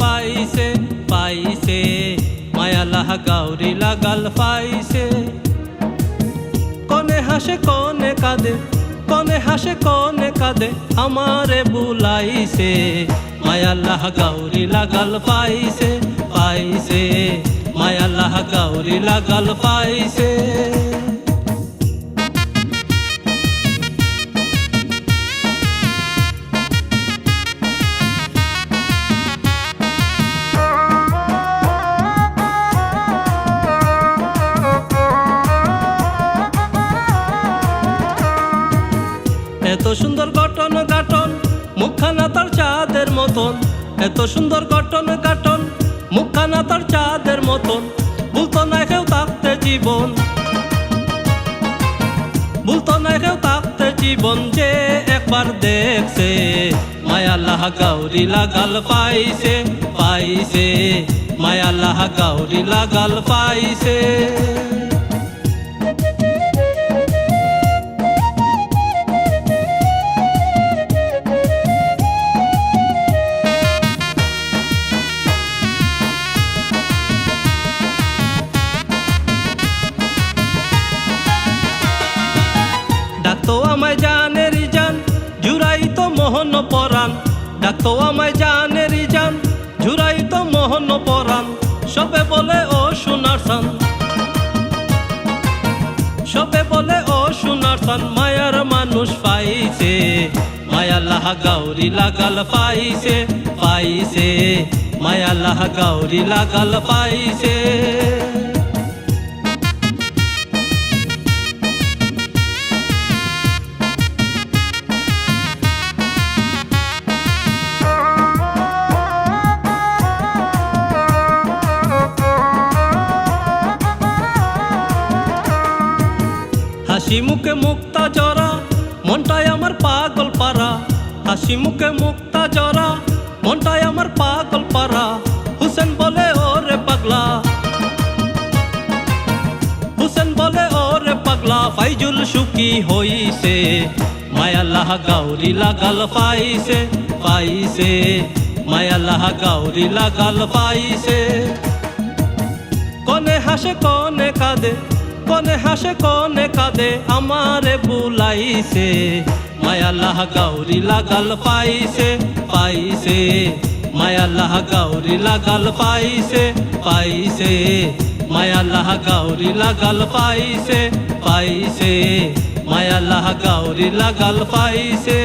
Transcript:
পাইছে পাইছে মায়ালাহ গাউরি লাগাল পাইছে কনে হাসে কনে কাঁদে কনে হাসে কনে কাঁদে আমারে বুলাইছে মায়ালাহ গাউরি লাগাল পাইছে পাইছে মায়ালাহ গাউরি লাগাল পাইছে এত সুন্দর গঠন গাঠন মুখখানা তার চাঁদের মতন এত সুন্দর গঠন গাঠন মুখখানা তার চাঁদের মতন বলতো না কেউ থাকতে জীবন বলতো না কেউ থাকতে জীবন যে একবার দেখছে মায়ালাহ গাউরি লাগাল পাইছে পাইছে মায়ালাহ গাউরি লাগাল পাইছে ডাকতো আমায় জানেরি জান জুড়াইতো মোহন পরাণ ডাকতো আমায় জানেরি জান জুড়াইতো মোহন পরাণ সবে বলে ও সোনার সান সবে বলে ও সোনার সান মায়ার মানুষ পাইছে মায়ালাহ গাউরি লাগাল পাইছে পাইছে মায়ালাহ গাউরি লাগাল পাইছে হাসি মুখে মুক্তা জরা মনটাই আমার পাগল পারা হাসি মুখে মুক্তা জরা মনটাই আমার পাগল পারা হুসেন বলে ওরে পাগলা হুসেন বলে ওরে পাগলা ফাইজুল সুখী হইছে মায়ালাহ গাউরি লাগাল পাইছে পাইছে মায়ালাহ গাউরি লাগাল পাইছে কনে হাসে কনে কাঁদে কনে হাসে কনে কাঁদে আমারে বুলাইছে মায়ালাহ গাউরি লাগাল পাইছে পাইছে মায়ালাহ গাউরি লাগাল পাইছে পাইছে মায়ালাহ গাউরি লাগাল পাইছে পাইছে মায়ালাহ গাউরি লাগাল পাইছে।